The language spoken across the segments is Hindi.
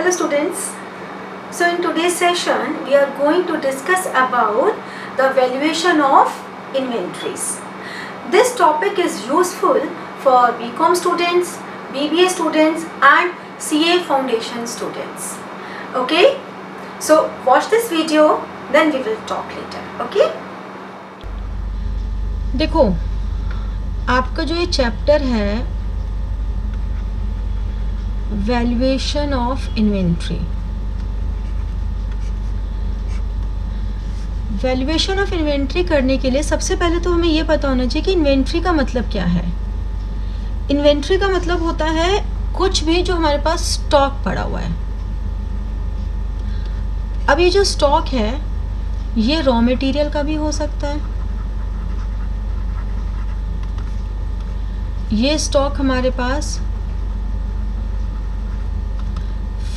Hello students. So in today's session we are going to discuss about the valuation of inventories. This topic is useful for BCom students, BBA students and CA foundation students. Okay? So watch this video, then we will talk later. Okay? देखो, आपका जो ये चैप्टर है valuation of inventory, valuation of inventory करने के लिए सबसे पहले तो हमें ये पता होना चाहिए कि इन्वेंट्री का मतलब क्या है। इन्वेंट्री का मतलब होता है कुछ भी जो हमारे पास स्टॉक पड़ा हुआ है। अब ये जो स्टॉक है ये रॉ मटेरियल का भी हो सकता है, ये स्टॉक हमारे पास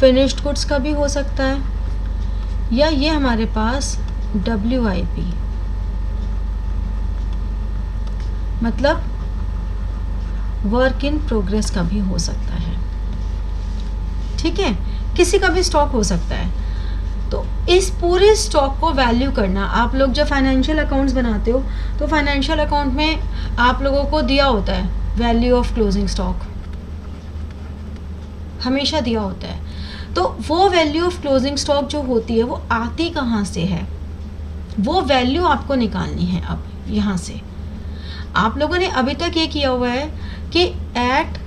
फिनिश्ड गुड्स का भी हो सकता है, या ये हमारे पास WIP मतलब वर्क इन प्रोग्रेस का भी हो सकता है। ठीक है, किसी का भी स्टॉक हो सकता है। तो इस पूरे स्टॉक को वैल्यू करना, आप लोग जब फाइनेंशियल अकाउंट्स बनाते हो तो फाइनेंशियल अकाउंट में आप लोगों को दिया होता है वैल्यू ऑफ क्लोजिंग स्टॉक, हमेशा दिया होता है। तो वो वैल्यू ऑफ क्लोजिंग स्टॉक जो होती है वो आती कहाँ से है, वो वैल्यू आपको निकालनी है। अब यहाँ से आप लोगों ने अभी तक ये किया हुआ है कि एट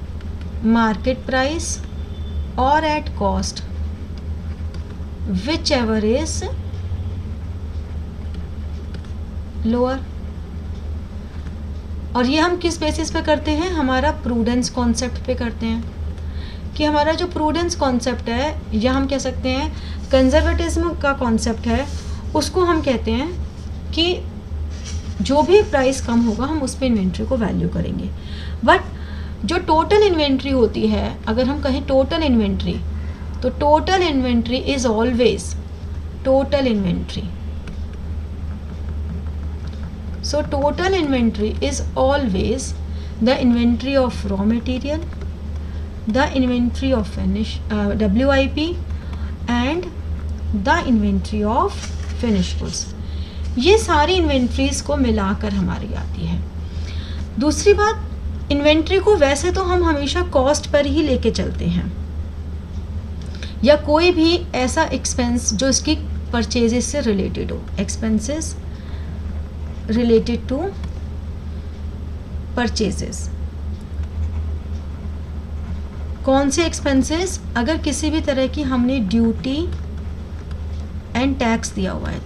मार्केट प्राइस और at cost which ever is lower, और ये हम किस बेसिस पे करते हैं, हमारा प्रूडेंस कॉन्सेप्ट पे करते हैं। कि हमारा जो प्रूडेंस कॉन्सेप्ट है या हम कह सकते हैं कंजर्वेटिज्म का कॉन्सेप्ट है, उसको हम कहते हैं कि जो भी प्राइस कम होगा हम उस पर इन्वेंट्री को वैल्यू करेंगे। बट जो टोटल इन्वेंट्री होती है, अगर हम कहें टोटल इन्वेंट्री, तो total inventory is always total inventory. So total inventory is always the inventory of raw material, the inventory of WIP and the inventory of finished goods। ये सारी इन्वेंट्रीज को मिलाकर हमारी आती है। दूसरी बात, इन्वेंट्री को वैसे तो हम हमेशा कॉस्ट पर ही लेके चलते हैं, या कोई भी ऐसा एक्सपेंस जो इसकी परचेजेस से रिलेटेड हो, एक्सपेंसेस रिलेटेड टू परचेजेस। कौन से एक्सपेंसेस, अगर किसी भी तरह की हमने ड्यूटी एंड टैक्स दिया हुआ है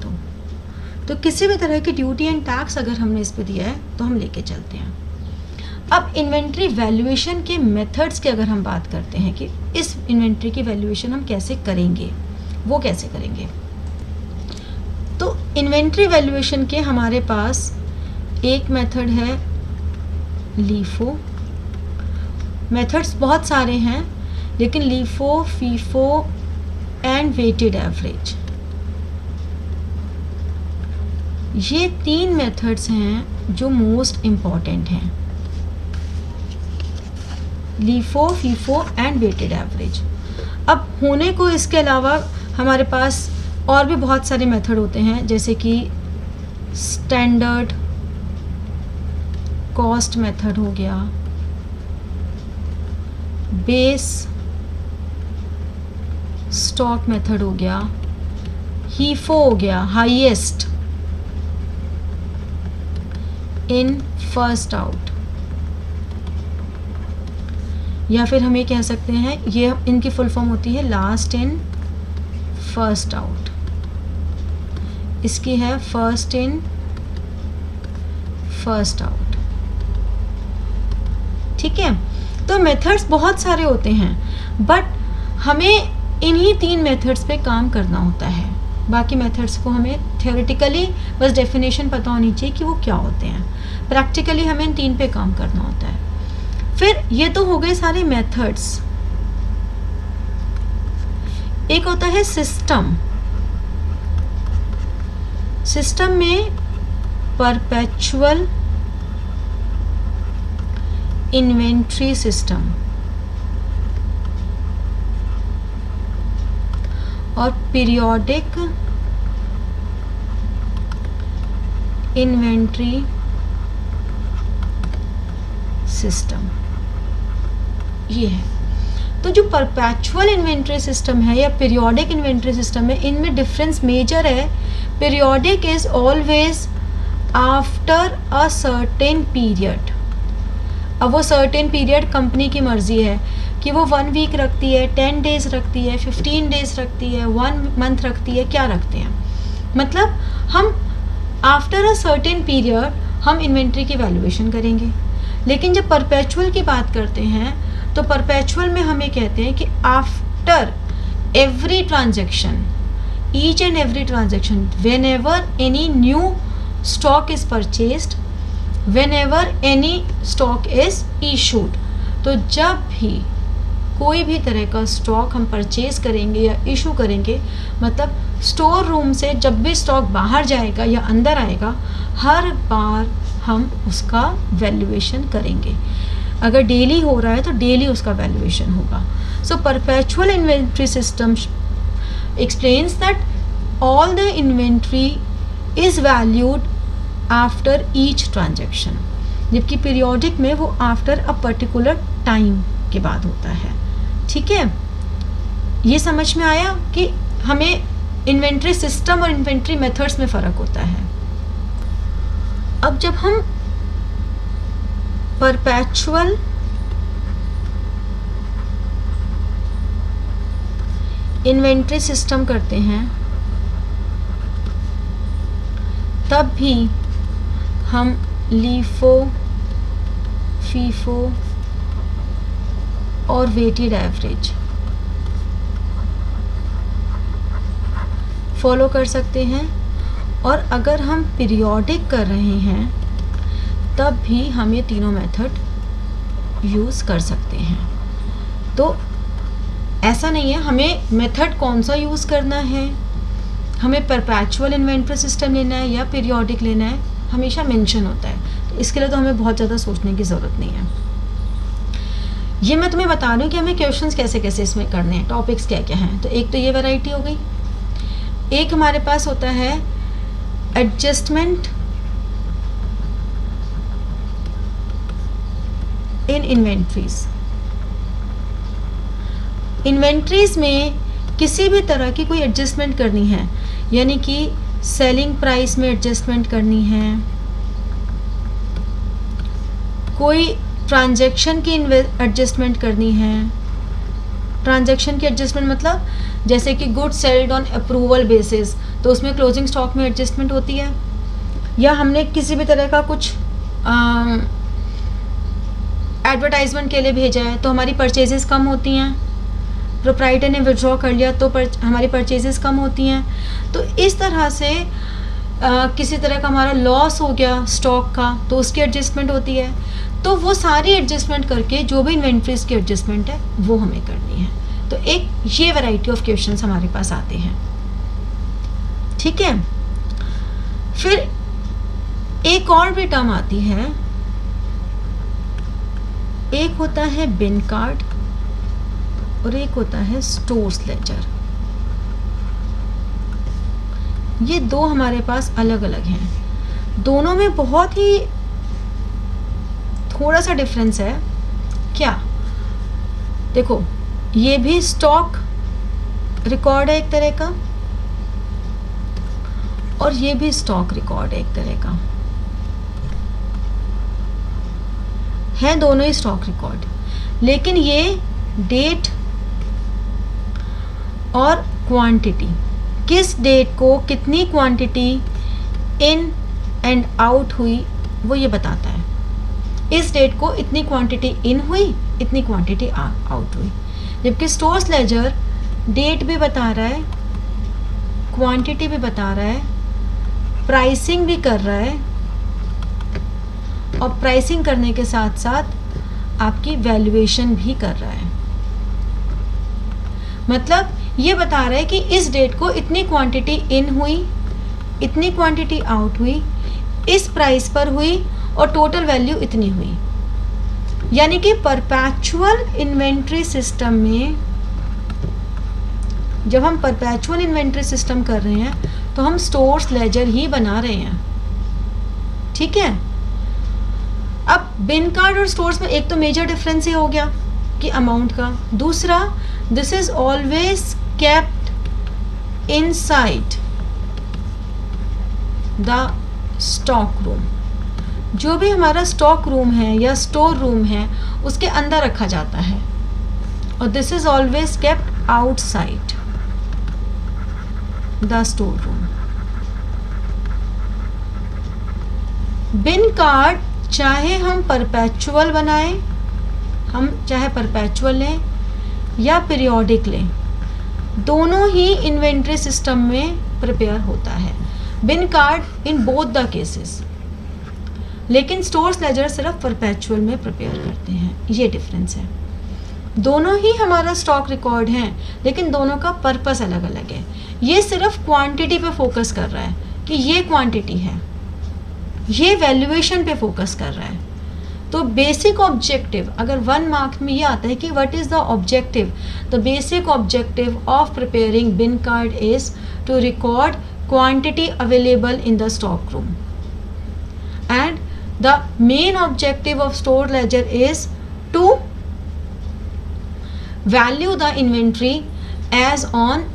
तो किसी भी तरह की ड्यूटी एंड टैक्स अगर हमने इस पे दिया है तो हम लेके चलते हैं। अब इन्वेंट्री वैल्यूएशन के मेथड्स की अगर हम बात करते हैं कि इस इन्वेंट्री की वैल्यूएशन हम कैसे करेंगे, वो कैसे करेंगे, तो इन्वेंट्री वैल्यूएशन के हमारे पास एक मेथड है लीफो। मेथड्स बहुत सारे हैं, लेकिन LIFO, FIFO and weighted average, ये तीन मेथड्स हैं जो मोस्ट इम्पॉर्टेंट हैं। LIFO, FIFO and weighted average. अब होने को इसके अलावा हमारे पास और भी बहुत सारे मेथड होते हैं, जैसे कि स्टैंडर्ड कॉस्ट मेथड हो गया, बेस स्टॉक मेथड हो गया, हीफो हो गया, हाईएस्ट इन फर्स्ट आउट, या फिर हम ये कह सकते हैं, ये इनकी फुल फॉर्म होती है लास्ट इन फर्स्ट आउट। इसकी है फर्स्ट इन फर्स्ट आउट। ठीक है, तो मेथड्स बहुत सारे होते हैं, बट हमें इन्हीं तीन मेथड्स पे काम करना होता है। बाकी मेथड्स को हमें थियोरेटिकली बस डेफिनेशन पता होनी चाहिए कि वो क्या होते हैं, प्रैक्टिकली हमें इन तीन पे काम करना होता है। फिर ये तो हो गए सारे मेथड्स। एक होता है सिस्टम। सिस्टम में परपेचुअल इन्वेंट्री सिस्टम, और पीरियोडिक इन्वेंट्री सिस्टम ये है। तो जो परपेचुअल इन्वेंट्री सिस्टम है या पीरियोडिक इन्वेंट्री सिस्टम है, इनमें डिफरेंस मेजर है। Periodic is always after a certain period. अब वो सर्टेन पीरियड कंपनी की मर्जी है कि वो 1 वीक रखती है, 10 डेज रखती है, 15 डेज रखती है, 1 मंथ रखती है, क्या रखते हैं। मतलब हम आफ्टर अ सर्टेन पीरियड हम इन्वेंट्री की वैल्यूएशन करेंगे। लेकिन जब परपेचुअल की बात करते हैं तो परपेचुअल में हमें कहते हैं कि after every transaction, each and every transaction, when ever any new stock is purchased, when ever any stock is issued, तो जब भी कोई भी तरह का स्टॉक हम परचेज करेंगे या इशू करेंगे, मतलब स्टोर रूम से जब भी स्टॉक बाहर जाएगा या अंदर आएगा, हर बार हम उसका वैल्यूएशन करेंगे। अगर डेली हो रहा है तो डेली उसका वैल्यूएशन होगा। So perpetual inventory system explains that all the inventory is valued after each transaction, जबकि पीरियोडिक में वो आफ्टर अ पर्टिकुलर टाइम के बाद होता है। ठीक है, ये समझ में आया कि हमें इन्वेंट्री सिस्टम और इन्वेंट्री मेथड्स में फ़र्क होता है। अब जब हम परपेचुअल इन्वेंट्री सिस्टम करते हैं तब भी हम लीफो, फीफो और वेटेड एवरेज फॉलो कर सकते हैं, और अगर हम पीरियोडिक कर रहे हैं तब भी हम ये तीनों मेथड यूज़ कर सकते हैं। तो ऐसा नहीं है हमें मेथड कौन सा यूज़ करना है, हमें परपेचुअल इन्वेंट्री सिस्टम लेना है या पीरियोडिक लेना है, हमेशा मेंशन होता है। तो इसके लिए तो हमें बहुत ज़्यादा सोचने की ज़रूरत नहीं है। ये मैं तुम्हें बता रही हूँ कि हमें क्वेश्चंस कैसे कैसे इसमें करने हैं, टॉपिक्स क्या क्या हैं। तो एक तो ये वैरायटी हो गई। एक हमारे पास होता है एडजस्टमेंट इन इन्वेंट्रीज। इन्वेंट्रीज में किसी भी तरह की कोई एडजस्टमेंट करनी है, यानी कि सेलिंग प्राइस में एडजस्टमेंट करनी है, कोई ट्रांजैक्शन की एडजस्टमेंट करनी है। ट्रांजैक्शन की एडजस्टमेंट मतलब जैसे कि good sailed on approval basis, तो उसमें क्लोजिंग स्टॉक में एडजस्टमेंट होती है। या हमने किसी भी तरह का कुछ एडवर्टाइजमेंट के लिए भेजा है तो हमारी परचेजेस कम होती हैं। प्रोप्राइटर ने विड्रॉ कर लिया तो हमारी परचेजेस कम होती हैं। तो इस तरह से किसी तरह का हमारा लॉस हो गया स्टॉक का तो उसकी एडजस्टमेंट होती है। तो वो सारी एडजस्टमेंट करके जो भी इन्वेंट्रीज की एडजस्टमेंट है वो हमें करनी है। तो एक ये वैरायटी ऑफ क्वेश्चंस हमारे पास आते हैं। ठीक है, फिर एक और भी टर्म आती है, एक होता है बिन कार्ड और एक होता है स्टोर्स लेजर। ये दो हमारे पास अलग अलग हैं। दोनों में बहुत ही थोड़ा सा डिफरेंस है। क्या, देखो ये भी स्टॉक रिकॉर्ड है एक तरह का और ये भी स्टॉक रिकॉर्ड है एक तरह का, है दोनों ही स्टॉक रिकॉर्ड, लेकिन ये डेट और क्वांटिटी, किस डेट को कितनी क्वांटिटी इन एंड आउट हुई वो ये बताता है। इस डेट को इतनी क्वांटिटी इन हुई, इतनी क्वांटिटी आउट हुई। जबकि स्टोर्स लेजर डेट भी बता रहा है, क्वांटिटी भी बता रहा है, प्राइसिंग भी कर रहा है, और प्राइसिंग करने के साथ साथ आपकी वैल्यूएशन भी कर रहा है। मतलब ये बता रहा है कि इस डेट को इतनी क्वांटिटी इन हुई, इतनी क्वांटिटी आउट हुई, इस प्राइस पर हुई और टोटल वैल्यू इतनी हुई। यानी कि परपेचुअल इन्वेंट्री सिस्टम में जब हम परपेचुअल इन्वेंट्री सिस्टम कर रहे हैं तो हम स्टोर्स लेजर ही बना रहे हैं, ठीक है। अब बिन कार्ड और स्टोर्स में एक तो मेजर डिफरेंस ये हो गया कि अमाउंट का, दूसरा this is always kept inside the stock room. जो भी हमारा स्टॉक रूम है या स्टोर रूम है उसके अंदर रखा जाता है, और this is always kept outside the store room. Bin card चाहे हम परपेचुअल बनाएं, हम चाहे परपेचुअल लें या पीरियोडिक लें, दोनों ही इन्वेंट्री सिस्टम में प्रिपेयर होता है। Bin card in both the cases, लेकिन स्टोर्स लेजर सिर्फ परपेचुअल में प्रिपेयर करते हैं, ये डिफरेंस है। दोनों ही हमारा स्टॉक रिकॉर्ड हैं, लेकिन दोनों का पर्पस अलग अलग है। ये सिर्फ क्वांटिटी पे फोकस कर रहा है कि ये क्वांटिटी है, ये वैल्यूएशन पे फोकस कर रहा है। तो बेसिक ऑब्जेक्टिव, अगर 1 मार्क में ये आता है कि what is the objective, the basic objective of preparing bin card is to record quantity available in the stock room, and the main objective of store ledger is to value the inventory as on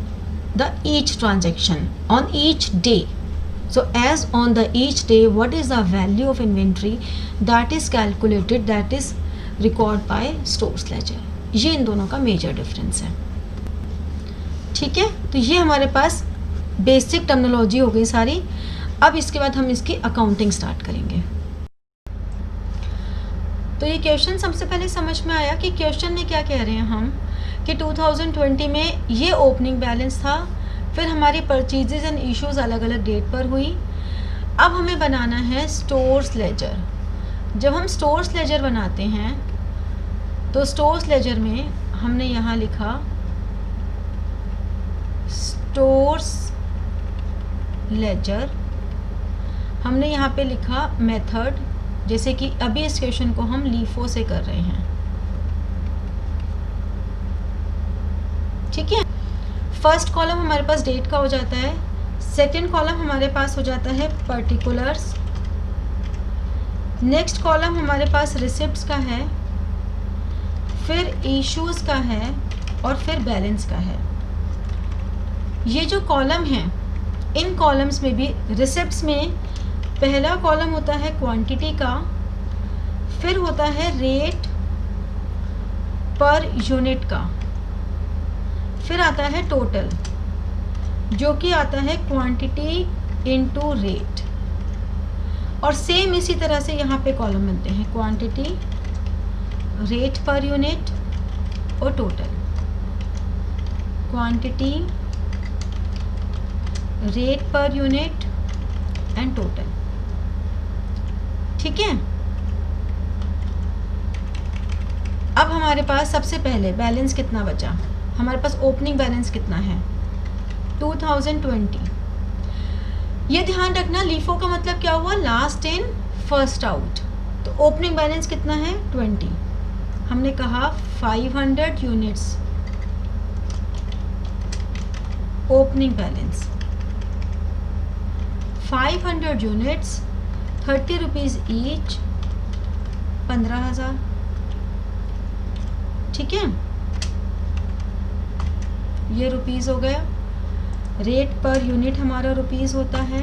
the each transaction on each day. So as on the each day, what is the value of inventory that is calculated, that is record by stores ledger. ये इन दोनों का मेजर डिफरेंस है, ठीक है। तो ये हमारे पास बेसिक टर्मिनोलॉजी हो गई सारी। अब इसके बाद हम इसकी अकाउंटिंग स्टार्ट करेंगे। तो ये क्वेश्चन सबसे पहले समझ में आया कि क्वेश्चन में क्या कह रहे हैं हम, कि 2020 में ये ओपनिंग बैलेंस था, फिर हमारी परचेजेज एंड इश्यूज अलग अलग डेट पर हुई। अब हमें बनाना है स्टोर्स लेजर। जब हम स्टोर्स लेजर बनाते हैं तो स्टोर्स लेजर में हमने यहाँ लिखा स्टोर्स लेजर, हमने यहाँ पे लिखा मेथड, जैसे कि अभी इस क्वेश्चन को हम लीफो से कर रहे हैं, ठीक है। फर्स्ट कॉलम हमारे पास डेट का हो जाता है, सेकंड कॉलम हमारे पास हो जाता है पर्टिकुलर्स, नेक्स्ट कॉलम हमारे पास रिसिप्ट्स का है, फिर इश्यूज का है, और फिर बैलेंस का है। ये जो कॉलम है, इन कॉलम्स में भी रिसिप्ट्स में पहला कॉलम होता है क्वांटिटी का, फिर होता है रेट पर यूनिट का, फिर आता है टोटल, जो कि आता है क्वांटिटी इनटू रेट, और सेम इसी तरह से यहाँ पे कॉलम बनते हैं क्वांटिटी, रेट पर यूनिट और total, quantity, rate per unit and total, ठीक है। अब हमारे पास सबसे पहले बैलेंस कितना बचा, हमारे पास ओपनिंग बैलेंस कितना है 2020। ये ध्यान रखना, लीफो का मतलब क्या हुआ, लास्ट इन फर्स्ट आउट। तो ओपनिंग बैलेंस कितना है 20, हमने कहा 500 units opening balance, 500 units 30 rupees each, 15,000, ठीक है। ये रुपीज़ हो गया। रेट पर यूनिट हमारा रुपीज़ होता है,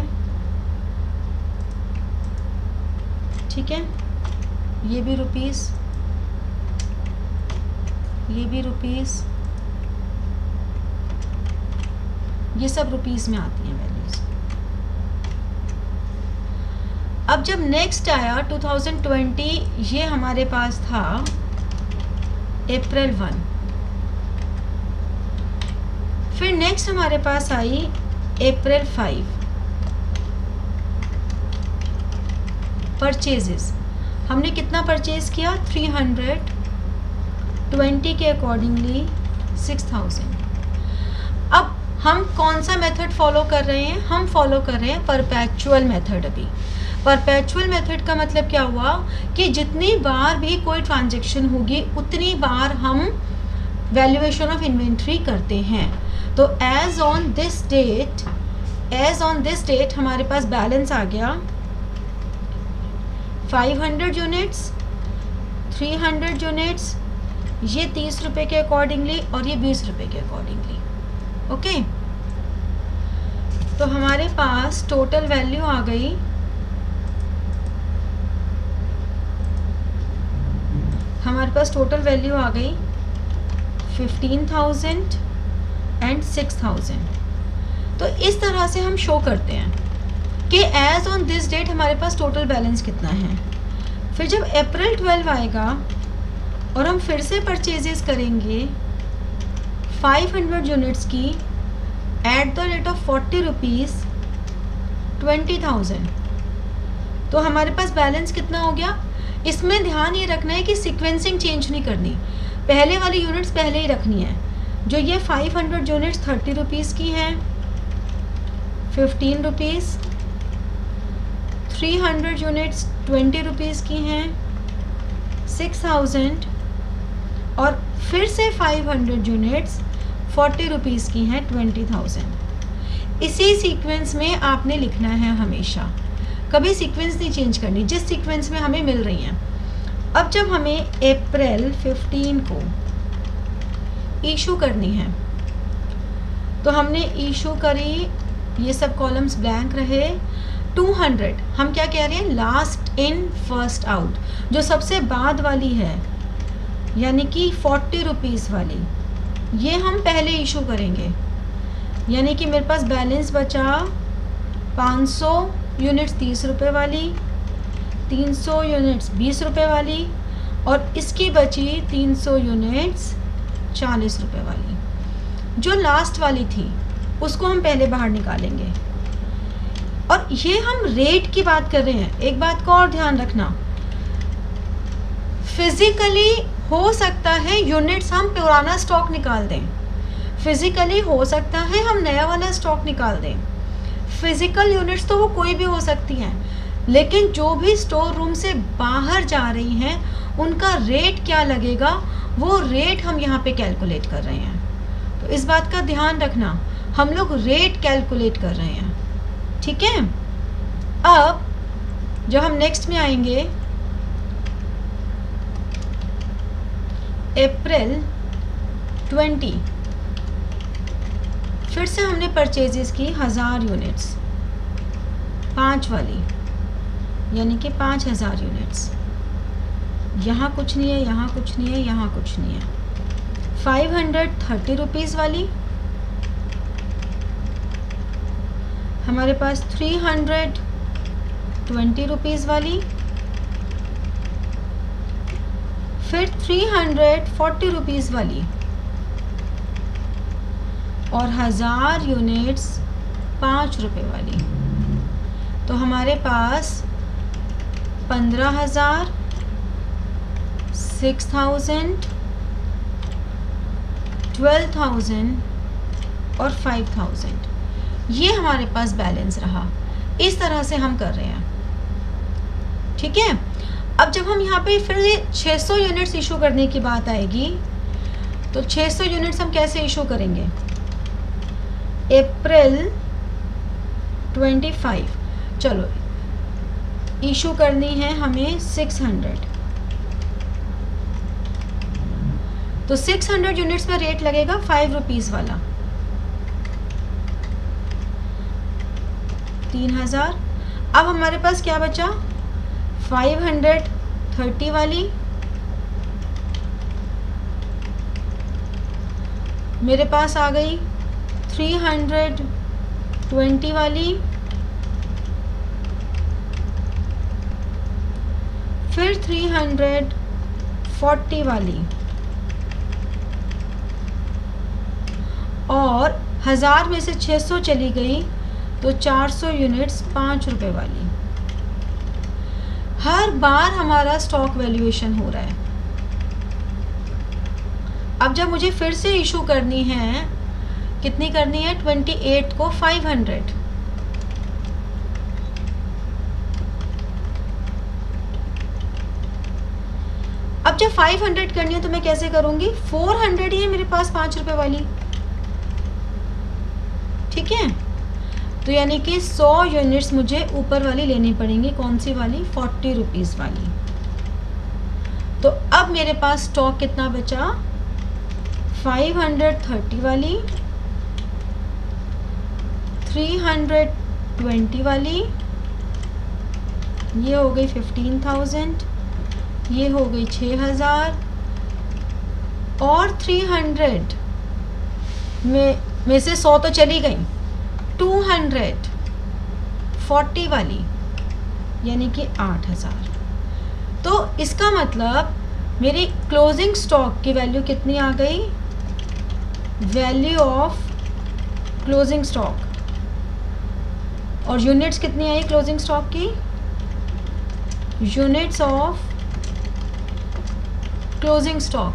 ठीक है। ये भी रुपीज़, ये भी रुपीज़, ये सब रुपीज़ में आती हैं वैल्यूज़। अब जब नेक्स्ट आया 2020, ये हमारे पास था अप्रैल 1, फिर नेक्स्ट हमारे पास आई अप्रैल 5। परचेजेस हमने कितना परचेज किया 300, 20 के अकॉर्डिंगली 6000। अब हम कौन सा मेथड फॉलो कर रहे हैं, हम फॉलो कर रहे हैं परपेचुअल मेथड। अभी परपेचुअल मेथड का मतलब क्या हुआ कि जितनी बार भी कोई ट्रांजैक्शन होगी उतनी बार हम वैल्यूएशन ऑफ इन्वेंट्री करते हैं। तो एज ऑन दिस डेट हमारे पास बैलेंस आ गया 500 यूनिट्स, 300 यूनिट्स, ये 30 रुपये के अकॉर्डिंगली और ये 20 रुपये के अकॉर्डिंगली। ओके, तो हमारे पास टोटल वैल्यू आ गई 15,000 एंड 6,000। तो इस तरह से हम शो करते हैं कि एज ऑन दिस डेट हमारे पास टोटल बैलेंस कितना है। फिर जब अप्रैल 12 आएगा और हम फिर से परचेजेस करेंगे 500 यूनिट्स की at the rate of 40 rupees 20,000, तो हमारे पास बैलेंस कितना हो गया। इसमें ध्यान ये रखना है कि सीक्वेंसिंग चेंज नहीं करनी, पहले वाली यूनिट्स पहले ही रखनी है। जो ये 500 यूनिट्स 30 रुपीज़ की हैं, 15 रुपीज़, 300 यूनिट्स 20 रुपीज़ की हैं, 6,000, और फिर से 500 यूनिट्स 40 रुपीज़ की हैं 20,000। इसी सीक्वेंस में आपने लिखना है हमेशा, कभी सीक्वेंस नहीं चेंज करनी जिस सीक्वेंस में हमें मिल रही हैं। अब जब हमें अप्रैल 15 को इशू करनी है तो हमने इशू करी, ये सब कॉलम्स ब्लैंक रहे। 200 हम क्या कह रहे हैं, लास्ट इन फर्स्ट आउट, जो सबसे बाद वाली है यानी कि 40 रुपीज़ वाली, ये हम पहले इशू करेंगे। यानी कि मेरे पास बैलेंस बचा 500 यूनिट्स 30 रुपये वाली, 300 यूनिट्स 20 रुपये वाली, और इसकी बची 300 यूनिट्स 40 रुपये वाली। जो लास्ट वाली थी उसको हम पहले बाहर निकालेंगे। और ये हम रेट की बात कर रहे हैं। एक बात का और ध्यान रखना, फिजिकली हो सकता है यूनिट्स हम पुराना स्टॉक निकाल दें, फिजिकली हो सकता है हम नया वाला स्टॉक निकाल दें। फिजिकल यूनिट्स तो वो कोई भी हो सकती हैं, लेकिन जो भी स्टोर रूम से बाहर जा रही हैं उनका रेट क्या लगेगा, वो रेट हम यहाँ पे कैलकुलेट कर रहे हैं। तो इस बात का ध्यान रखना, हम लोग रेट कैलकुलेट कर रहे हैं, ठीक है। अब जब हम नेक्स्ट में आएंगे, अप्रैल 20, फिर से हमने परचेजेस की 1000 यूनिट्स, 5 वाली, यानी कि 5000 यूनिट्स। यहाँ कुछ नहीं है, यहाँ कुछ नहीं है, यहाँ कुछ नहीं है। 530 रुपीज़ वाली, हमारे पास 320 रुपीज़ वाली, फिर 340 रुपीज़ वाली, और 1000 यूनिट्स 5 रुपये वाली। तो हमारे पास 15,000, 6,000, 12,000 और 5,000, ये हमारे पास बैलेंस रहा। इस तरह से हम कर रहे हैं, ठीक है। अब जब हम यहाँ पे फिर 600 यूनिट्स इशू करने की बात आएगी, तो 600 यूनिट्स हम कैसे इशू करेंगे। अप्रैल 25, चलो इशू करनी है हमें 600, तो 600 यूनिट्स में रेट लगेगा 5 रुपीज़ वाला, 3,000। अब हमारे पास क्या बचा, 530 वाली, मेरे पास आ गई 320 वाली, फिर 340 वाली, और 1000 में से 600 चली गई तो 400 यूनिट्स 5 रुपये वाली। हर बार हमारा स्टॉक वैल्यूएशन हो रहा है। अब जब मुझे फिर से इशू करनी है, कितनी करनी है, 28 को 500, अब जब 500 करनी है तो मैं कैसे करूँगी, 400 ही है मेरे पास 5 रुपये वाली, ठीक है। तो यानी कि 100 यूनिट्स मुझे ऊपर वाली लेनी पड़ेंगी, कौन सी वाली, 40 रुपीज़ वाली। तो अब मेरे पास स्टॉक कितना बचा, 530 वाली, 320 वाली, ये हो गई 15,000, ये हो गई 6,000, और 300 में से 100 तो चली गई, 240 वाली यानी कि 8,000। तो इसका मतलब मेरी क्लोजिंग स्टॉक की वैल्यू कितनी आ गई, वैल्यू ऑफ क्लोजिंग स्टॉक, और यूनिट्स कितनी आई क्लोजिंग स्टॉक की, units of closing stock,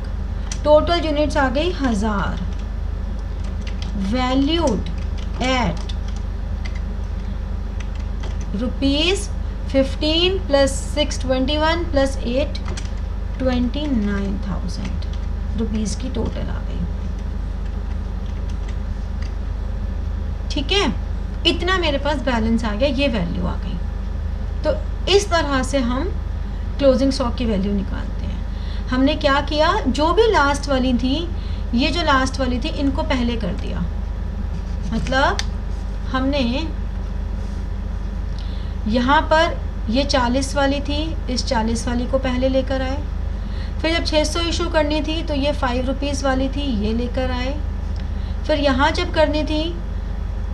total units आ गई 1000, valued at ₹15 plus 621 plus 8 29,000 rupees की टोटल आ गई, ठीक है। इतना मेरे पास बैलेंस आ गया, ये वैल्यू आ गई। तो इस तरह से हम क्लोजिंग स्टॉक की वैल्यू निकालते हैं। हमने क्या किया, जो भी लास्ट वाली थी, ये जो लास्ट वाली थी इनको पहले कर दिया, मतलब हमने यहाँ पर ये 40 वाली थी, इस 40 वाली को पहले लेकर आए, फिर जब 600 इशू करनी थी तो ये 5 रुपीज़ वाली थी, ये लेकर आए, फिर यहाँ जब करनी थी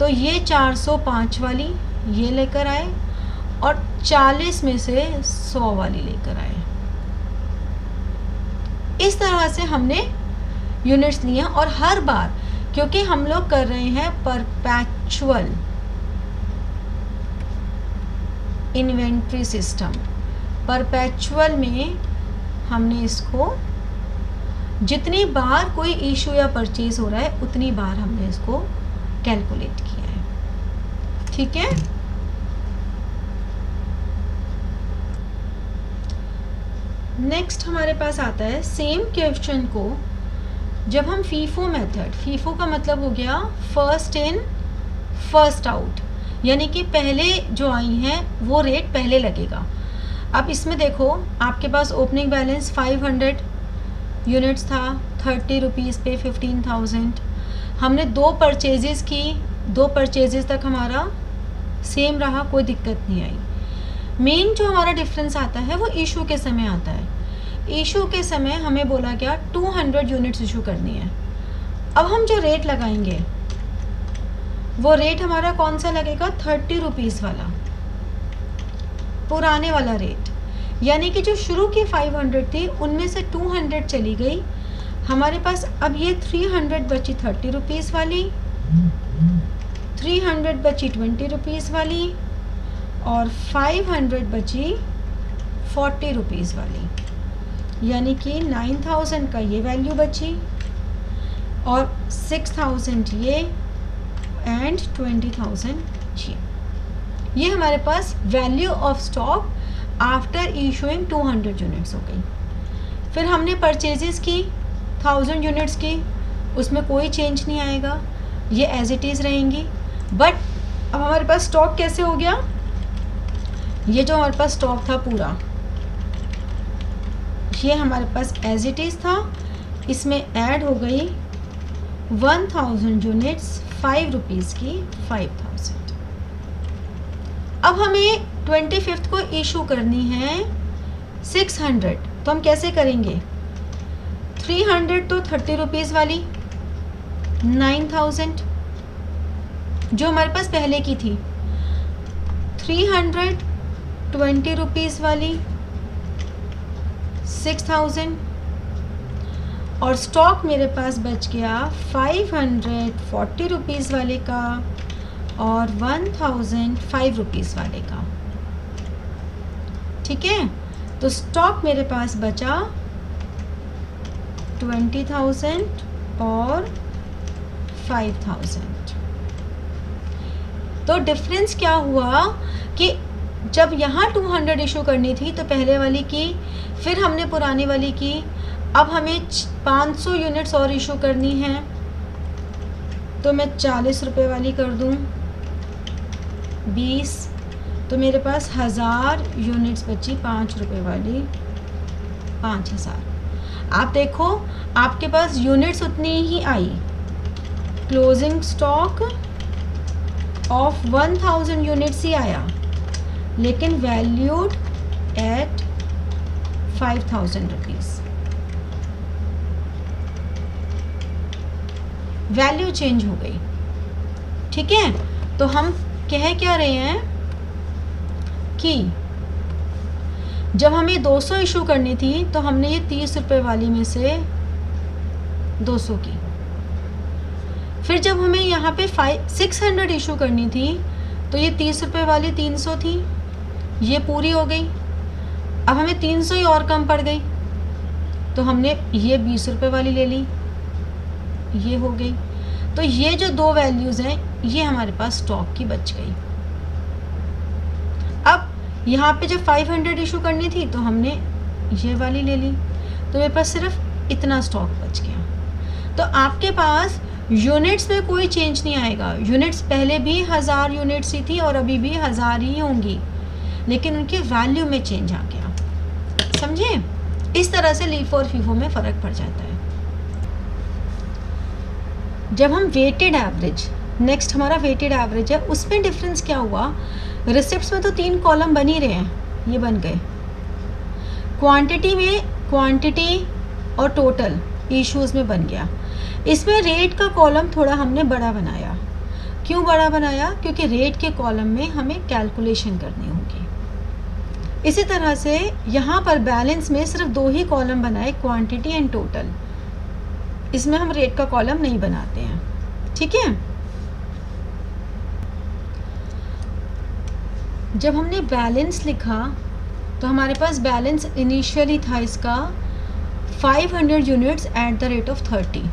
तो ये 405 वाली ये लेकर आए, और 40 में से 100 वाली लेकर आए। इस तरह से हमने यूनिट्स लिए, और हर बार क्योंकि हम लोग कर रहे हैं परपेचुअल इन्वेंट्री सिस्टम, परपेचुअल में हमने इसको जितनी बार कोई इशू या परचेज हो रहा है उतनी बार हमने इसको कैलकुलेट किया है, ठीक है। नेक्स्ट हमारे पास आता है सेम क्वेश्चन को जब हम फीफो मेथड, फीफो का मतलब हो गया फर्स्ट इन फर्स्ट आउट, यानी कि पहले जो आई हैं वो रेट पहले लगेगा। अब इसमें देखो आपके पास ओपनिंग बैलेंस 500 यूनिट्स था, 30 रुपीज़ पे 15,000। हमने 2 परचेजेस की, 2 परचेजेस तक हमारा सेम रहा, कोई दिक्कत नहीं आई। मेन जो हमारा डिफरेंस आता है वो इशू के समय आता है। इशू के समय हमें बोला गया 200 यूनिट्स इशू करनी है। अब हम जो रेट लगाएंगे वो रेट हमारा कौन सा लगेगा, 30 रुपीज़ वाला, पुराने वाला रेट, यानी कि जो शुरू की 500 थी उनमें से 200 चली गई, हमारे पास अब ये 300 बची 30 रुपीज़ वाली, 300 बची 20 रुपीज़ वाली, और 500 बची 40 रुपीज़ वाली, यानी कि 9,000 का ये वैल्यू बची, और 6,000 ये, एंड 20,000 ये हमारे पास value of stock after issuing 200 units हो गई। फिर हमने परचेजेस की 1000 यूनिट्स की, उसमें कोई चेंज नहीं आएगा, ये एज इट इज़ रहेंगी। बट अब हमारे पास स्टॉक कैसे हो गया, ये जो हमारे पास स्टॉक था पूरा, ये हमारे पास एज इट इज़ था, इसमें ऐड हो गई 1000 यूनिट्स 5 रुपीज़ की 5000। अब हमें 25th को इशू करनी है 600, तो हम कैसे करेंगे, 300 तो 30 रुपीज़ वाली, 9000 जो हमारे पास पहले की थी, 300 20 रुपीज़ वाली 6000, और स्टॉक मेरे पास बच गया 540 रुपीज़ वाले का और 1000 5 रुपीज़ वाले का, ठीक है। तो स्टॉक मेरे पास बचा 20,000 और 5,000। तो डिफरेंस क्या हुआ कि जब यहाँ 200 इशू करनी थी तो पहले वाली की, फिर हमने पुरानी वाली की, अब हमें 500 यूनिट्स और इशू करनी है, तो मैं 40 रुपये वाली कर दूँ, 20, तो मेरे पास 1000 यूनिट्स बची 5 रुपये वाली, 5000। आप देखो आपके पास यूनिट्स उतनी ही आई। क्लोजिंग स्टॉक ऑफ 1000 यूनिट्स ही आया, लेकिन valued at 5000 rupees. Value change हो गई, ठीक है। तो हम कह क्या रहे हैं कि जब हमें 200 इशू करनी थी तो हमने ये 30 रुपये वाली में से 200 की, फिर जब हमें यहाँ पे 600 इशू करनी थी तो ये 30 रुपये वाली 300 थी, ये पूरी हो गई। अब हमें 300 ही और कम पड़ गई, तो हमने ये 20 रुपये वाली ले ली, ये हो गई। तो ये जो दो वैल्यूज़ हैं ये हमारे पास स्टॉक की बच गई। अब यहाँ पे जब 500 इशू करनी थी तो हमने ये वाली ले ली, तो मेरे पास सिर्फ इतना स्टॉक बच गया। तो आपके पास यूनिट्स में कोई चेंज नहीं आएगा। यूनिट्स पहले भी 1000 यूनिट्स ही थी और अभी भी 1000 ही होंगी, लेकिन उनके वैल्यू में चेंज आ गया। समझे? इस तरह से लीफो और फीफो में फ़र्क पड़ जाता है। जब हम वेटेड एवरेज, नेक्स्ट हमारा वेटेड एवरेज है, उसमें डिफरेंस क्या हुआ? रिसिप्ट्स में तो 3 कॉलम बन ही रहे हैं, ये बन गए। क्वांटिटी में क्वांटिटी और टोटल इश्यूज़ में बन गया। इसमें रेट का कॉलम थोड़ा हमने बड़ा बनाया। क्यों बड़ा बनाया? क्योंकि रेट के कॉलम में हमें कैलकुलेशन करनी होगी। इसी तरह से यहाँ पर बैलेंस में सिर्फ 2 ही कॉलम बनाए, क्वांटिटी एंड टोटल। इसमें हम रेट का कॉलम नहीं बनाते हैं, ठीक है। जब हमने बैलेंस लिखा तो हमारे पास बैलेंस इनिशियली था इसका 500 units at the rate of 30।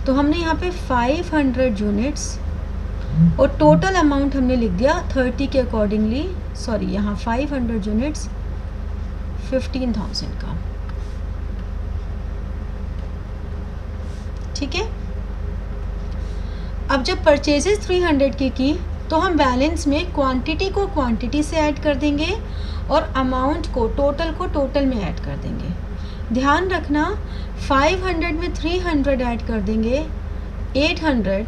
तो हमने यहाँ पे 500 यूनिट्स और टोटल अमाउंट हमने लिख दिया 30 के अकॉर्डिंगली। सॉरी, यहाँ 500 यूनिट्स 15,000 का, ठीक है। अब जब परचेजेस 300 की तो हम बैलेंस में क्वांटिटी को क्वांटिटी से ऐड कर देंगे और अमाउंट को, टोटल को टोटल में ऐड कर देंगे। ध्यान रखना 500 में 300 ऐड कर देंगे 800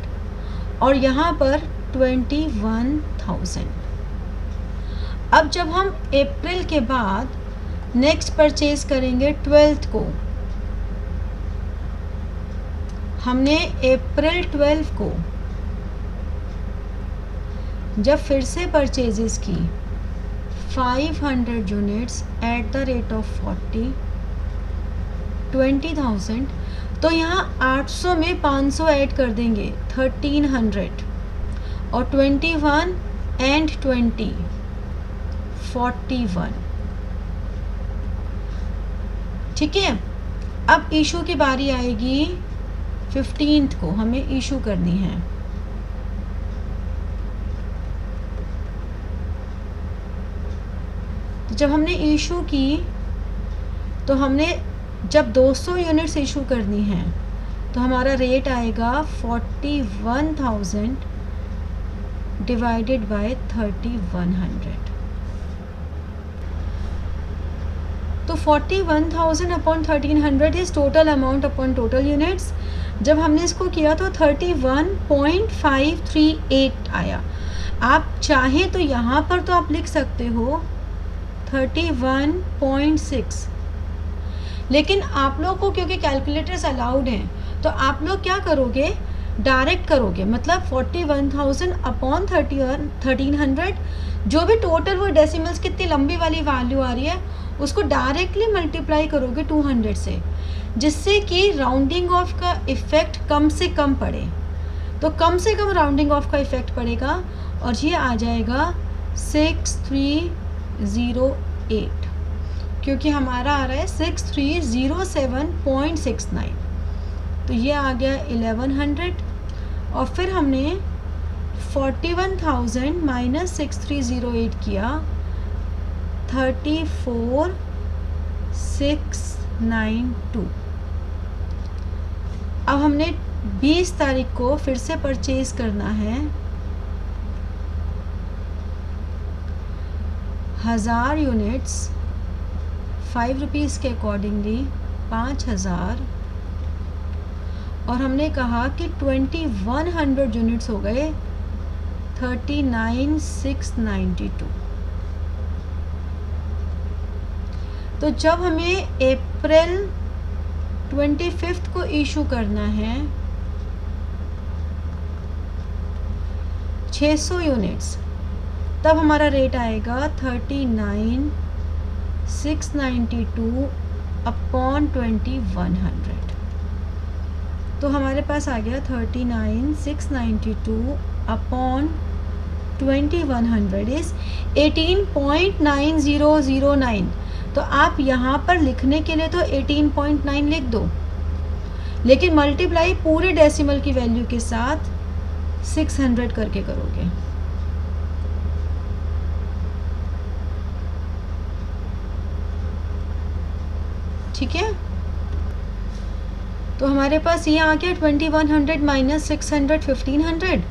और यहाँ पर 21,000। अब जब हम अप्रैल के बाद नेक्स्ट परचेज करेंगे 12th को, हमने अप्रैल 12 को जब फिर से परचेजेस की 500 units at the rate of 20,000, तो यहाँ 800 में 500 ऐड कर देंगे 1300 और 21 एंड 20 41, ठीक है। अब इशू की बारी आएगी 15th को, हमें इशू करनी है। तो जब हमने इशू की तो हमने जब 200 यूनिट्स इशू करनी है तो हमारा रेट आएगा 41,000 डिवाइडेड बाय 3100। तो 41,000 upon 1300 is total amount upon total units. जब हमने इसको किया तो 31.538 आया। आप चाहें तो यहाँ पर तो आप लिख सकते हो 31.6, लेकिन आप लोग को क्योंकि कैलकुलेटर्स अलाउड हैं तो आप लोग क्या करोगे, डायरेक्ट करोगे। मतलब 41,000 अपॉन 1300, जो भी टोटल वो डेसिमल्स कितनी लंबी वाली वैल्यू आ रही है उसको डायरेक्टली मल्टीप्लाई करोगे 200 से, जिससे कि राउंडिंग ऑफ का इफ़ेक्ट कम से कम पड़े। तो कम से कम राउंडिंग ऑफ का इफ़ेक्ट पड़ेगा और ये आ जाएगा 6308, क्योंकि हमारा आ रहा है 6307.69। तो ये आ गया 1100 और फिर हमने 41,000 माइनस 6308 किया 34,692। अब हमने 20 तारीख को फिर से परचेज करना है 1000 यूनिट्स 5 रुपीज़ के अकॉर्डिंगली 5000, और हमने कहा कि 2100 यूनिट्स हो गए 39,692। तो जब हमें अप्रैल 25 को इशू करना है 600 यूनिट्स, तब हमारा रेट आएगा 39,692 अपॉन 2100। तो हमारे पास आ गया 39,692 अपॉन 2100 इज 18.9009। तो आप यहाँ पर लिखने के लिए तो 18.9 लिख दो, लेकिन मल्टीप्लाई पूरे डेसिमल की वैल्यू के साथ 600 करके करोगे। ठीक है, तो हमारे पास ये आ गया 2100 माइनस 600 1500,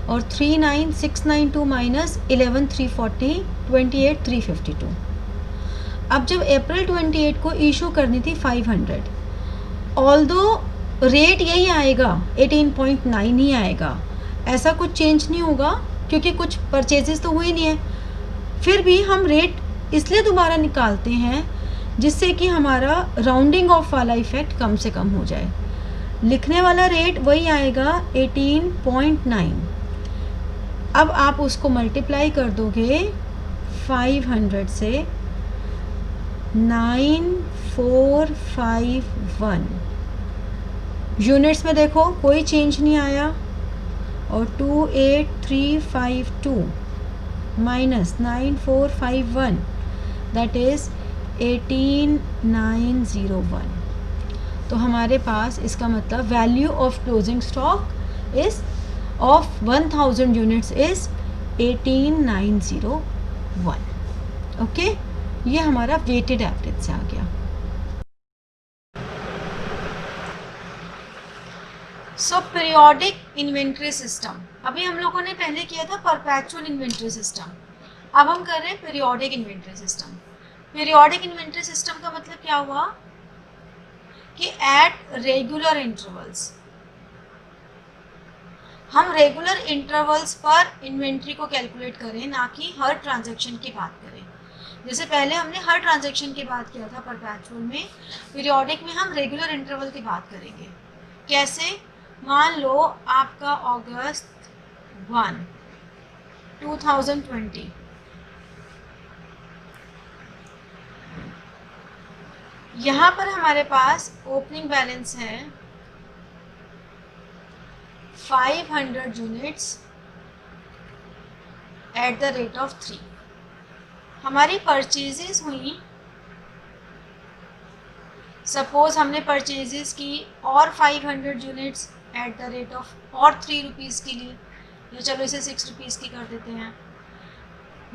और 39,692 माइनस 11,340 28,352। अब जब अप्रैल 28 को इशू करनी थी 500, ऑल्दो रेट यही आएगा 18.9 ही आएगा, ऐसा कुछ चेंज नहीं होगा क्योंकि कुछ परचेजेस तो हुई नहीं है। फिर भी हम रेट इसलिए दोबारा निकालते हैं जिससे कि हमारा राउंडिंग ऑफ वाला इफ़ेक्ट कम से कम हो जाए। लिखने वाला रेट वही आएगा 18.9। अब आप उसको मल्टीप्लाई कर दोगे 500 से 9451 यूनिट्स में देखो कोई चेंज नहीं आया, और 28352 माइनस 9451 दैट इज़ 18901। तो हमारे पास इसका मतलब value of closing stock is of 1000 units is 18901। Okay, ये हमारा वेटेड एवरेज से आ गया। सो पीरियोडिक इन्वेंट्री सिस्टम, अभी हम लोगों ने पहले किया था परपेचुअल इन्वेंट्री सिस्टम, अब हम कर रहे हैं periodic inventory system. Periodic inventory system का मतलब क्या हुआ कि एट रेगुलर इंटरवल्स, हम रेगुलर इंटरवल्स पर इन्वेंट्री को कैलकुलेट करें, ना कि हर ट्रांजैक्शन की बात करें। जैसे पहले हमने हर ट्रांजैक्शन की बात किया था परपेचुअल में, पीरियोडिक में हम रेगुलर इंटरवल की बात करेंगे। कैसे? मान लो आपका अगस्त 1 2020 यहाँ पर हमारे पास ओपनिंग बैलेंस है 500 units at the rate of 3। हमारी परचेजेस हुई, सपोज हमने परचेजेस की और 500 units at the rate of और 3 रुपीज़ की ली, या चलो इसे 6 रुपीज़ की कर देते हैं।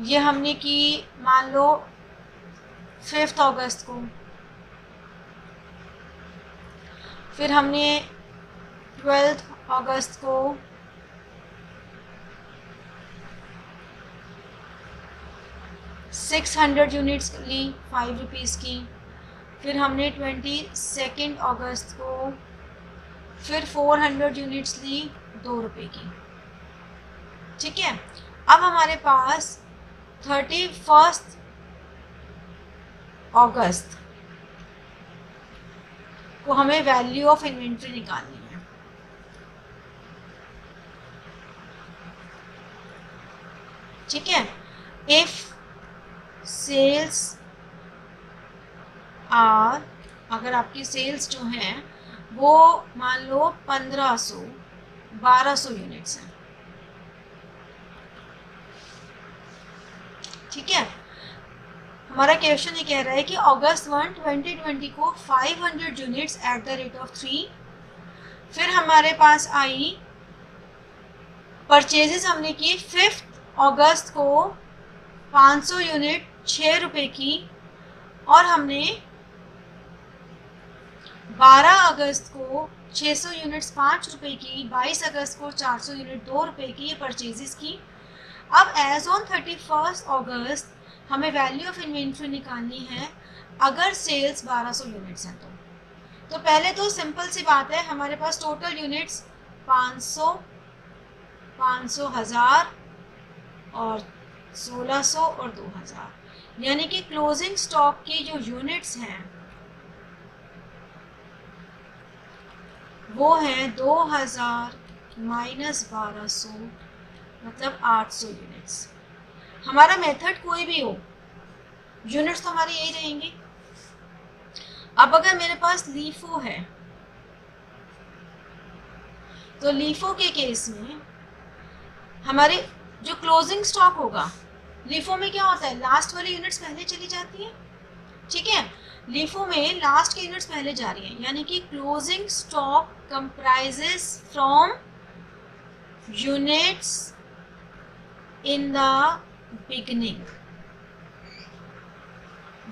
ये हमने की मान लो 5 अगस्त को, फिर हमने 12 अगस्त को, $600 यूनिट्स ली 5 रुपीज़ की, फिर हमने 22 अगस्त को फिर 400 यूनिट्स ली 2 रुपये की। ठीक है, अब हमारे पास 31 अगस्त को हमें वैल्यू ऑफ इन्वेंट्री निकालनी है। ठीक है, इफ सेल्स आर, अगर आपकी सेल्स जो हैं वो मान लो 1200 यूनिट्स हैं। ठीक है, हमारा क्वेश्चन ये कह रहा है कि अगस्त 1 2020 को 500 units at the rate of 3, फिर हमारे पास आई परचेजेस हमने की 5 अगस्त को 500 यूनिट 6 रुपए की, और हमने 12 अगस्त को 600 यूनिट्स 5 रुपए की, 22 अगस्त को 400 यूनिट 2 रुपए की ये परचेजेस की। अब एज ऑन 31 अगस्त हमें वैल्यू ऑफ इन्वेंट्री निकालनी है अगर सेल्स 1200 यूनिट्स हैं तो पहले तो सिंपल सी बात है, हमारे पास टोटल यूनिट्स 500, 500, 1000 और 1600 और 2000, यानी कि क्लोजिंग स्टॉक की जो यूनिट्स हैं वो हैं 2000 माइनस 1200 मतलब 800 यूनिट्स। हमारा मेथड कोई भी हो, यूनिट्स तो हमारी यही रहेंगी। अब अगर मेरे पास लीफो है तो लीफो के केस में हमारे जो क्लोजिंग स्टॉक होगा, लीफो में क्या होता है, लास्ट वाली यूनिट्स पहले चली जाती हैं, ठीक है। लीफो में लास्ट की यूनिट्स पहले जा रही हैं, यानी कि closing stock comprises from units in the beginning,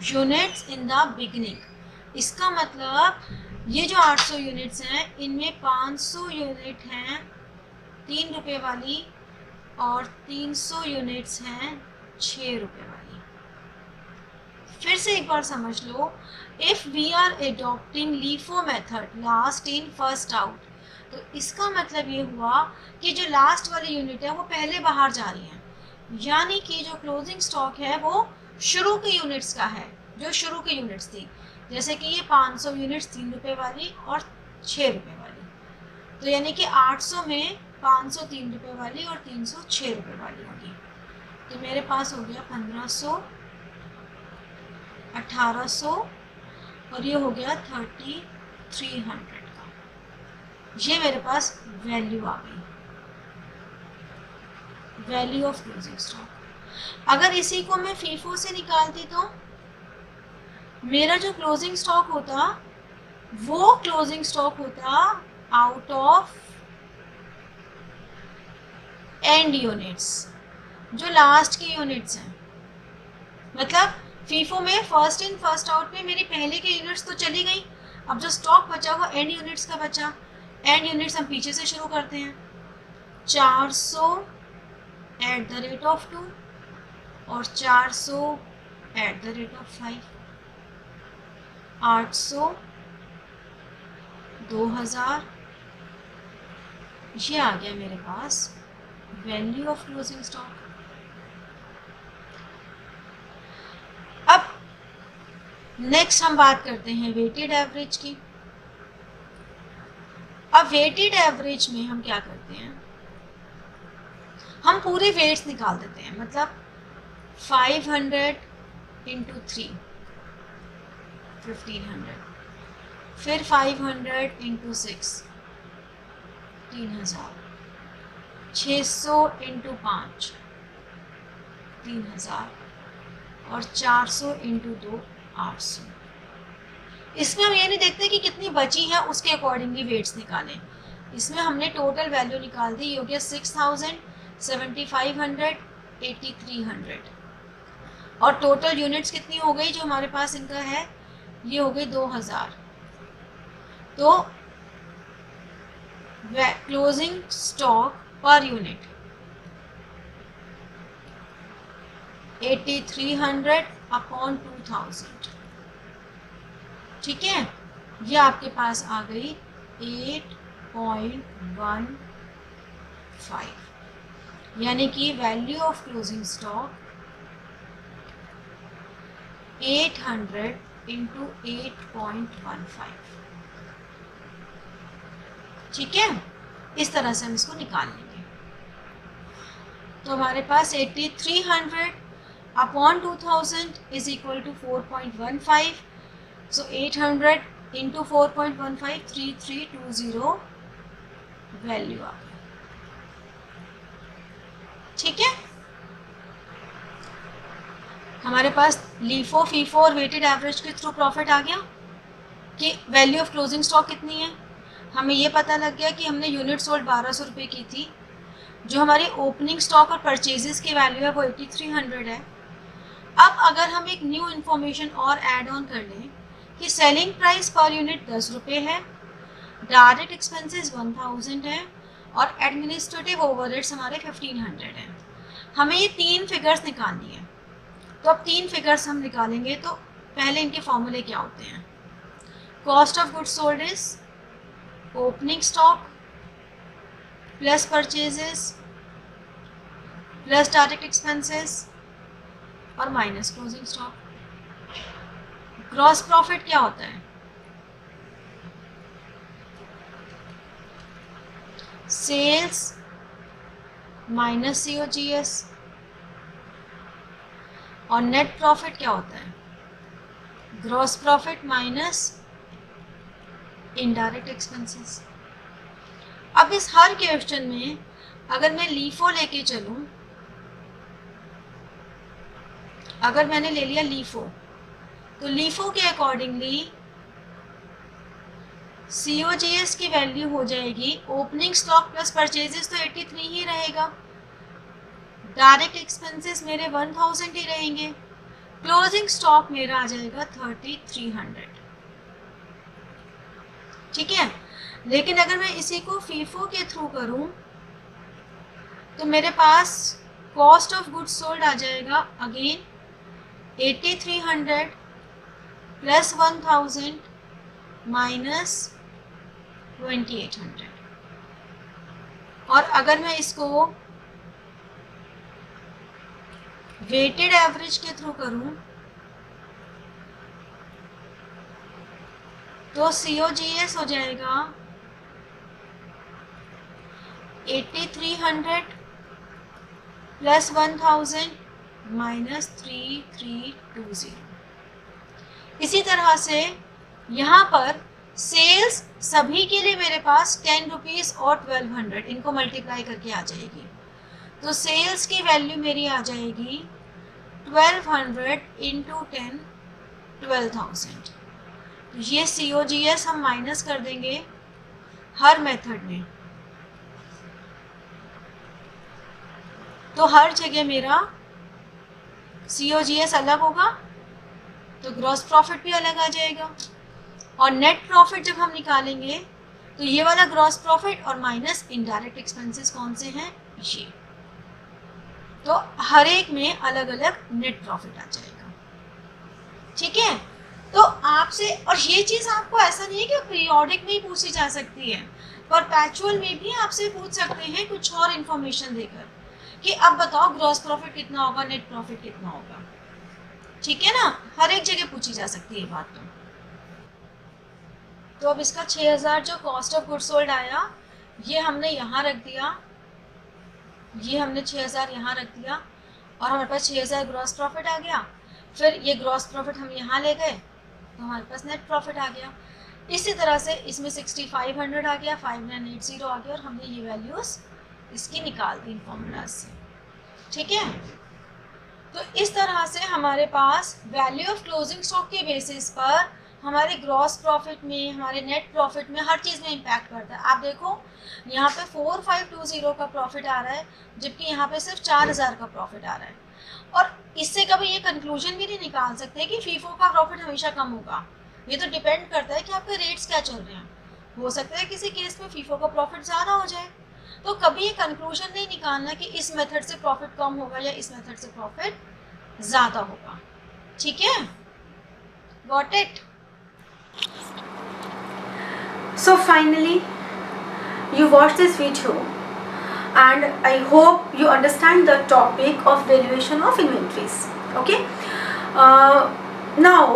units in the beginning. इसका मतलब ये जो 800 यूनिट्स हैं इनमें 500 यूनिट हैं 3 रुपए वाली और 300 यूनिट्स हैं 6 रुपए वाली। फिर से एक बार समझ लो, if we are adopting LIFO method last in first out, तो इसका मतलब ये हुआ कि जो लास्ट वाली यूनिट है वो पहले बाहर जा रही है, यानी कि जो क्लोजिंग स्टॉक है वो शुरू की यूनिट्स का है, जो शुरू की यूनिट्स थी, जैसे कि ये 500 यूनिट्स 3 रुपए वाली और 6 रुपए वाली, तो यानी कि 800 में 500 3 रुपए वाली और 300 6 रुपए वाली होगी। तो मेरे पास हो गया 1500, 1800 और ये हो गया 3300 का। ये मेरे पास वैल्यू आ गई, वैल्यू ऑफ क्लोजिंग स्टॉक। अगर इसी को मैं फीफो से निकालती तो मेरा जो क्लोजिंग स्टॉक होता वो क्लोजिंग स्टॉक होता आउट ऑफ एंड यूनिट्स, जो लास्ट की यूनिट्स हैं। मतलब फीफो में फर्स्ट इन फर्स्ट आउट में मेरी पहले की यूनिट्स तो चली गई, अब जो स्टॉक बचा वो एंड यूनिट्स का बचा। एंड यूनिट्स हम पीछे से शुरू करते हैं, 400 एट द रेट ऑफ 2 और 400 एट द रेट ऑफ 5, 800, 2000, ये आ गया मेरे पास वैल्यू ऑफ क्लोजिंग स्टॉक। अब नेक्स्ट हम बात करते हैं वेटेड एवरेज की। अब वेटेड एवरेज में हम क्या करते हैं, हम पूरे वेट्स निकाल देते हैं, मतलब 500 इंटू 3 1500, फिर 500 इंटू 6 3000, 600 इंटू 5 3000 और 400 इंटू 2 800। इसमें हम ये नहीं देखते कि कितनी बची है, उसके अकॉर्डिंगली वेट्स निकालें। इसमें हमने टोटल वैल्यू निकाल दी, ये हो गया 6000, 7500, 8300 और टोटल यूनिट्स कितनी हो गई जो हमारे पास इनका है, ये हो गई 2000। तो closing stock per unit 8300 upon 2000, ठीक है। ये आपके पास आ गई 8.15, यानी कि value of closing stock 800 into 8.15, ठीक है। इस तरह से हम इसको निकाल लेंगे। तो हमारे पास 8300 upon 2000 is equal to 4.15, so 800 into 4.15 3320 value आ गई, ठीक है। हमारे पास लीफो, फीफो और वेटेड एवरेज के थ्रू प्रॉफिट आ गया कि वैल्यू ऑफ क्लोजिंग स्टॉक कितनी है। हमें ये पता लग गया कि हमने यूनिट सोल्ड 1200 रुपये की थी, जो हमारी ओपनिंग स्टॉक और परचेजेस की वैल्यू है वो 8300 है। अब अगर हम एक न्यू इन्फॉर्मेशन और ऐड ऑन कर लें कि सेलिंग प्राइस पर यूनिट 10 रुपये है, डायरेक्ट एक्सपेंसेस 1000 है और एडमिनिस्ट्रेटिव ओवरहेड्स हमारे 1500 हैं। हमें ये 3 फिगर्स निकालनी है। तो अब 3 फिगर्स हम निकालेंगे, तो पहले इनके फॉर्मूले क्या होते हैं। Cost of goods sold is opening stock plus purchases plus direct expenses और minus closing stock. Gross profit क्या होता है, सेल्स माइनस COGS और नेट प्रॉफिट क्या होता है, gross profit minus indirect expenses. अब इस हर क्वेश्चन में अगर मैं लीफो लेके चलूं, अगर मैंने ले लिया लीफो, तो लीफो के अकॉर्डिंगली COGS की वैल्यू हो जाएगी ओपनिंग स्टॉक प्लस परचेजेस, तो 83 ही रहेगा। डायरेक्ट एक्सपेंसेस मेरे 1000 ही रहेंगे। क्लोजिंग स्टॉक मेरा आ जाएगा 3300। ठीक है, लेकिन अगर मैं इसी को फीफो के थ्रू करूं तो मेरे पास कॉस्ट ऑफ गुड्स सोल्ड आ जाएगा अगेन 8300 प्लस 1000 माइनस 2800। और अगर मैं इसको वेटेड एवरेज के थ्रू करूं तो COGS हो जाएगा 8300 प्लस 1000 माइनस 3320। इसी तरह से यहाँ पर सेल्स सभी के लिए मेरे पास 10 रुपीज़ और 1200 इनको मल्टीप्लाई करके आ जाएगी, तो सेल्स की वैल्यू मेरी आ जाएगी 1200 इंटू 10 12,000। ये COGS हम माइनस कर देंगे हर मेथड में, तो हर जगह मेरा COGS अलग होगा, तो ग्रॉस प्रॉफिट भी अलग आ जाएगा। और नेट प्रॉफिट जब हम निकालेंगे तो ये वाला ग्रॉस प्रॉफिट और माइनस इनडायरेक्ट एक्सपेंसेस कौन से हैं, ये, तो हर एक में अलग अलग नेट प्रॉफिट आ जाएगा। ठीक है, तो आपसे, और ये चीज़ आपको ऐसा नहीं है कि पीरियोडिक में ही पूछी जा सकती है, परपेचुअल में भी आपसे पूछ सकते हैं कुछ और इन्फॉर्मेशन देकर कि अब बताओ ग्रॉस प्रॉफिट कितना होगा, नेट प्रॉफिट कितना होगा। ठीक है ना, हर एक जगह पूछी जा सकती है बात। तो अब इसका 6000 जो कॉस्ट ऑफ गुड्स सोल्ड आया, ये हमने यहाँ रख दिया, ये हमने 6000 यहाँ रख दिया और हमारे पास 6000 ग्रॉस प्रॉफिट आ गया। फिर ये ग्रॉस प्रॉफिट हम यहाँ ले गए तो हमारे पास नेट प्रॉफिट आ गया। इसी तरह से इसमें 6500 आ गया, 5980 आ गया और हमने ये वैल्यूज़ इसकी निकाल दी फॉर्मूला से। ठीक है, तो इस तरह से हमारे पास वैल्यू ऑफ क्लोजिंग स्टॉक के बेसिस पर हमारे ग्रॉस प्रॉफिट में, हमारे नेट प्रॉफिट में, हर चीज़ में इम्पैक्ट करता है। आप देखो यहाँ पे 4520 का प्रॉफिट आ रहा है, जबकि यहाँ पे सिर्फ 4000 का प्रॉफिट आ रहा है। और इससे कभी ये कंक्लूजन भी नहीं निकाल सकते कि फीफो का प्रॉफिट हमेशा कम होगा। ये तो डिपेंड करता है कि आपके रेट्स क्या चल रहे हैं। हो सकता है किसी केस में फीफो का प्रॉफिट ज़्यादा हो जाए, तो कभी ये कंक्लूजन नहीं निकालना कि इस मेथड से प्रॉफिट कम होगा या इस मेथड से प्रॉफिट ज़्यादा होगा। ठीक है, got it? So finally, you watched this video and I hope you understand the topic of valuation of inventories. Okay. Now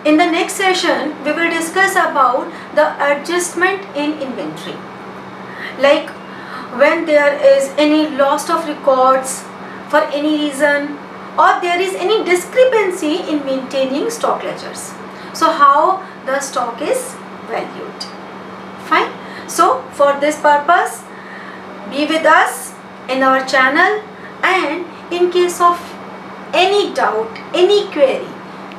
in the next session we will discuss about the adjustment in inventory, like when there is any loss of records for any reason or there is any discrepancy in maintaining stock ledgers. So how the stock is valued. Fine. So for this purpose, be with us in our channel, and in case of any doubt, any query,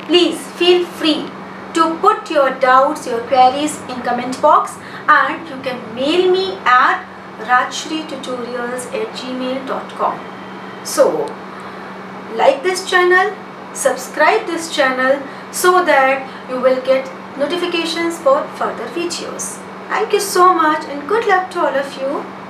please feel free to put your doubts, your queries in comment box, and you can mail me at rajshreetutorials@gmail.com. So like this channel, subscribe this channel so that you will get notifications for further videos. Thank you so much and good luck to all of you.